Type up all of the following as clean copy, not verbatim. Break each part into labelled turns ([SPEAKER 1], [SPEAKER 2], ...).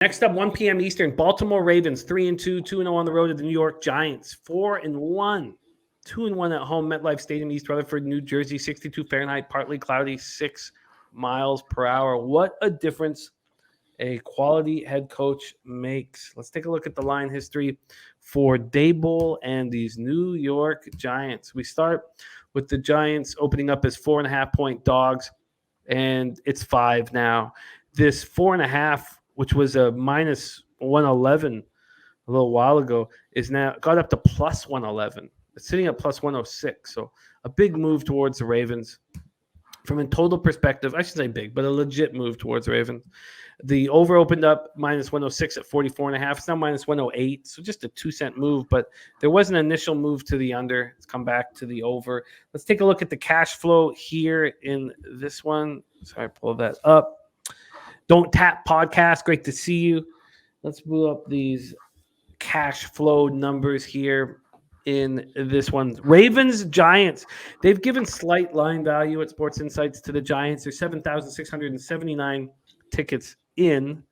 [SPEAKER 1] Next up, 1 p.m. Eastern, Baltimore Ravens, 3-2, 2-0 on the road to the New York Giants, 4-1, 2-1 at home, MetLife Stadium, East Rutherford, New Jersey, 62 Fahrenheit, partly cloudy, 6 miles per hour. What a difference a quality head coach makes. Let's take a look at the line history for Daboll and these New York Giants. We start with the Giants opening up as 4.5-point dogs, and it's 5 now. This 4.5, which was a minus 111 a little while ago, is now got up to plus 111. It's sitting at plus 106. So a big move towards the Ravens. From a total perspective, I should say big, but a legit move towards the Ravens. The over opened up minus 106 at 44.5. It's now minus 108. So just a 2-cent move, but there was an initial move to the under. It's come back to the over. Let's take a look at the cash flow here in this one. Sorry, I pulled that up. Don't Tap Podcast. Great to see you. Let's pull up these cash flow numbers here in this one. Ravens, Giants. They've given slight line value at Sports Insights to the Giants. There's 7,679 tickets in,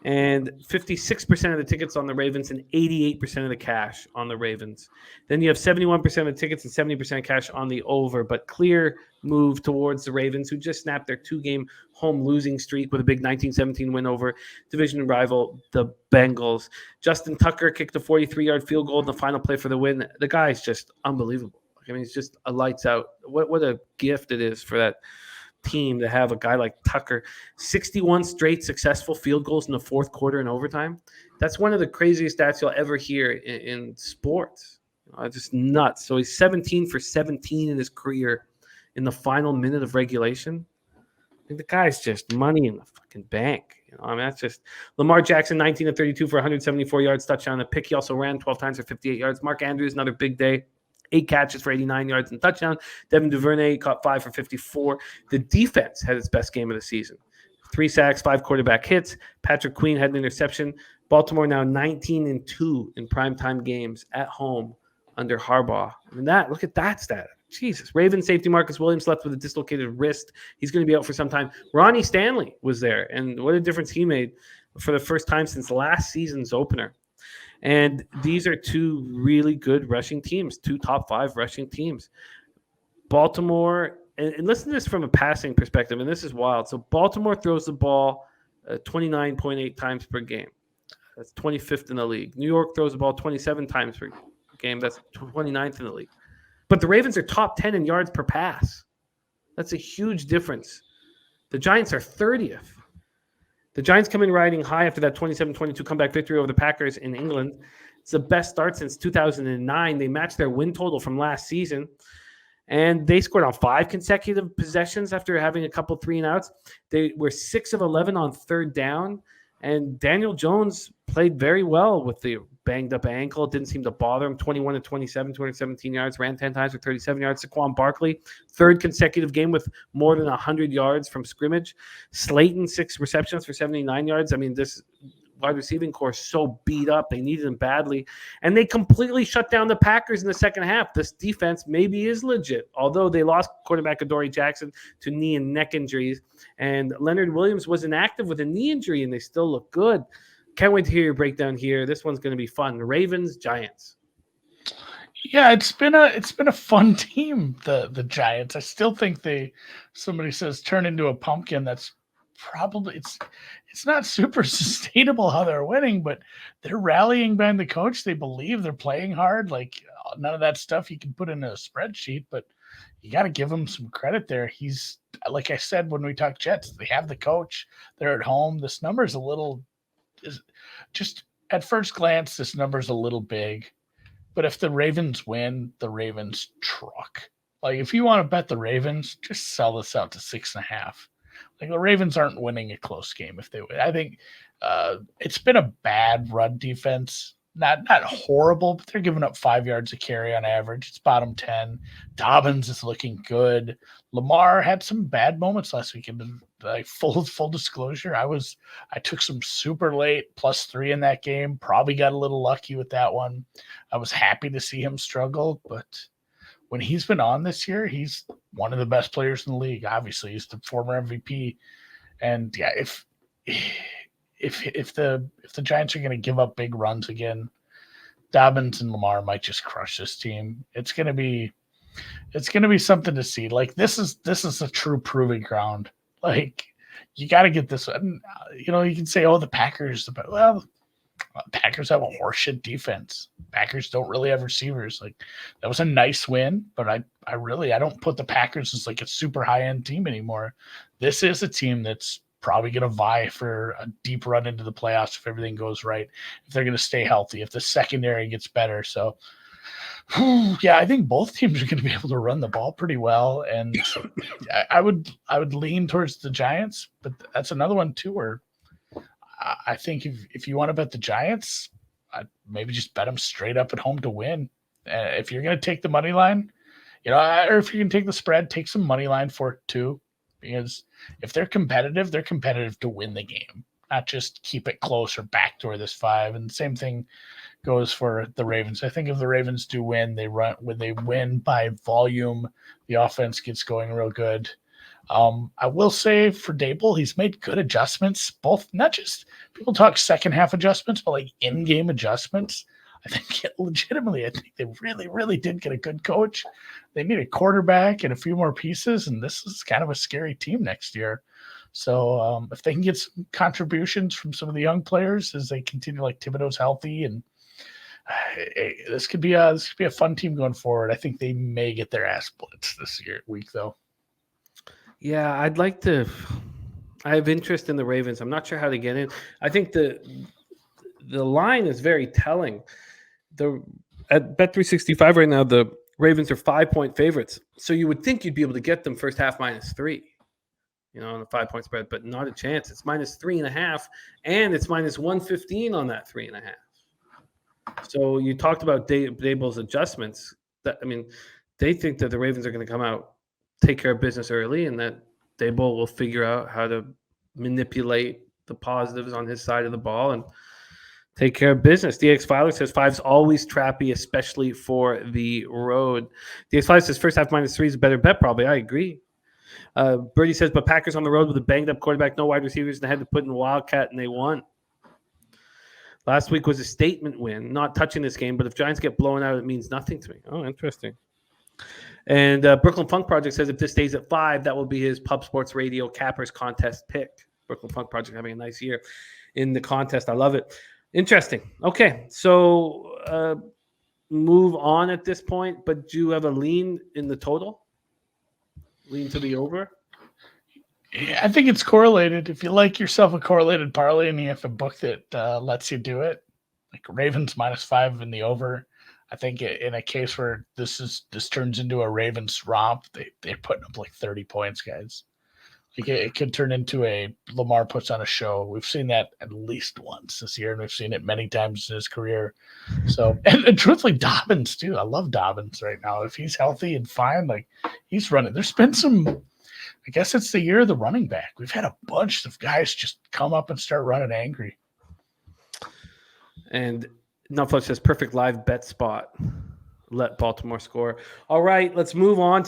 [SPEAKER 1] and 56% of the tickets on the Ravens and 88% of the cash on the Ravens. Then you have 71% of the tickets and 70% of cash on the over, but clear move towards the Ravens, who just snapped their 2-game home losing streak with a big 19-17 win over division rival, the Bengals. Justin Tucker kicked a 43-yard field goal in the final play for the win. The guy's just unbelievable. I mean, he's just a lights out. What a gift it is for that team to have a guy like Tucker. 61 straight successful field goals in the fourth quarter and overtime. That's one of the craziest stats you'll ever hear in sports. Just nuts. So he's 17 for 17 in his career in the final minute of regulation. I think the guy's just money in the fucking bank. I mean, that's just Lamar Jackson, 19 of 32 for 174 yards, touchdown, a pick. He also ran 12 times for 58 yards. Mark Andrews, another big day. 8 catches for 89 yards and touchdown. Devin Duvernay caught 5 for 54. The defense had its best game of the season. 3 sacks, 5 quarterback hits. Patrick Queen had an interception. Baltimore now 19-2 in primetime games at home under Harbaugh. I mean, look at that stat. Jesus. Ravens safety Marcus Williams left with a dislocated wrist. He's going to be out for some time. Ronnie Stanley was there, and what a difference he made for the first time since last season's opener. And these are 2 really good rushing teams, 2 top 5 rushing teams. Baltimore, and listen to this from a passing perspective, and this is wild. So Baltimore throws the ball 29.8 times per game. That's 25th in the league. New York throws the ball 27 times per game. That's 29th in the league. But the Ravens are top 10 in yards per pass. That's a huge difference. The Giants are 30th. The Giants come in riding high after that 27-22 comeback victory over the Packers in England. It's the best start since 2009. They matched their win total from last season, and they scored on 5 consecutive possessions after having a couple 3-and-outs. They were 6 of 11 on third down, and Daniel Jones played very well with the banged-up ankle. It didn't seem to bother him. 21 of 27, 217 yards, ran 10 times for 37 yards. Saquon Barkley, 3rd consecutive game with more than 100 yards from scrimmage. Slayton, 6 receptions for 79 yards. I mean, this wide receiving core is so beat up. They needed him badly. And they completely shut down the Packers in the second half. This defense maybe is legit, although they lost quarterback Adoree Jackson to knee and neck injuries. And Leonard Williams was inactive with a knee injury, and they still look good. Can't wait to hear your breakdown here. This one's going to be fun. Ravens, Giants.
[SPEAKER 2] Yeah, it's been a fun team, the Giants. I still think somebody says turn into a pumpkin. That's probably it's not super sustainable how they're winning, but they're rallying behind the coach. They believe they're playing hard. Like none of that stuff you can put in a spreadsheet, but you got to give him some credit there. He's, like I said when we talked Jets, they have the coach. They're at home. This number's just at first glance, this number's a little big. But if the Ravens win, the Ravens truck. Like if you want to bet the Ravens, just sell this out to 6.5. Like the Ravens aren't winning a close game if they win. I think it's been a bad run defense. Not horrible, but they're giving up 5 yards a carry on average. It's bottom 10. Dobbins is looking good. Lamar had some bad moments last week. Like full disclosure, I took some super late +3 in that game. Probably got a little lucky with that one. I was happy to see him struggle, but when he's been on this year, he's one of the best players in the league. Obviously, he's the former MVP. And yeah, if the Giants are going to give up big runs again, Dobbins and Lamar might just crush this team. It's going to be something to see. Like this is a true proving ground. Like you got to get this one. You know, you can say, oh, the Packers, well, Packers have a horseshit defense. Packers don't really have receivers. Like that was a nice win, but I don't put the Packers as like a super high end team anymore. This is a team that's probably going to vie for a deep run into the playoffs if everything goes right. If they're going to stay healthy, if the secondary gets better. So yeah, I think both teams are going to be able to run the ball pretty well, and I would lean towards the Giants, but that's another one too where I think if you want to bet the Giants, I'd maybe just bet them straight up at home to win. If you're going to take the money line, you know, or if you can take the spread, take some money line for it too, because if they're competitive to win the game, not just keep it close or backdoor this 5. And the same thing goes for the Ravens. I think if the Ravens do win, they win by volume. The offense gets going real good. I will say for Dable, he's made good adjustments, both not just people talk second half adjustments, but like in-game adjustments. I think legitimately, I think they really, really did get a good coach. They need a quarterback and a few more pieces, and this is kind of a scary team next year. So if they can get some contributions from some of the young players as they continue, like Thibodeau's healthy, and this could be a fun team going forward. I think they may get their ass blitzed this week though.
[SPEAKER 1] Yeah, I have interest in the Ravens. I'm not sure how to get in. I think the line is very telling. At Bet365 right now, the Ravens are 5-point favorites. So you would think you'd be able to get them first half -3, you know, on a 5-point spread, but not a chance. It's -3.5, and it's -115 on that 3.5. So you talked about Dable's adjustments. They think that the Ravens are going to come out, take care of business early, and that Dable will figure out how to manipulate the positives on his side of the ball and take care of business. DX Filer says 5's always trappy, especially for the road. DX Filer says first half -3 is a better bet, probably. I agree. Birdie says, but Packers on the road with a banged-up quarterback, no wide receivers, and they had to put in Wildcat, and they won. Last week was a statement win, not touching this game, but if Giants get blown out, it means nothing to me. Oh, interesting. And Brooklyn Funk Project says if this stays at 5, that will be his Pub Sports Radio Cappers contest pick. Brooklyn Funk Project having a nice year in the contest. I love it. Interesting. Okay, so move on at this point, but do you have a lean in the total? Lean to the over?
[SPEAKER 2] Yeah, I think it's correlated. If you like yourself a correlated parlay and you have a book that lets you do it, like Ravens -5 in the over, I think in a case where this turns into a Ravens romp, they're putting up like 30 points, guys. Like it could turn into a Lamar puts on a show. We've seen that at least once this year, and we've seen it many times in his career. So, and truthfully, Dobbins too. I love Dobbins right now. If he's healthy and fine, like he's running. There's been some. I guess it's the year of the running back. We've had a bunch of guys just come up and start running angry.
[SPEAKER 1] And Netflix says perfect live bet spot. Let Baltimore score. All right, let's move on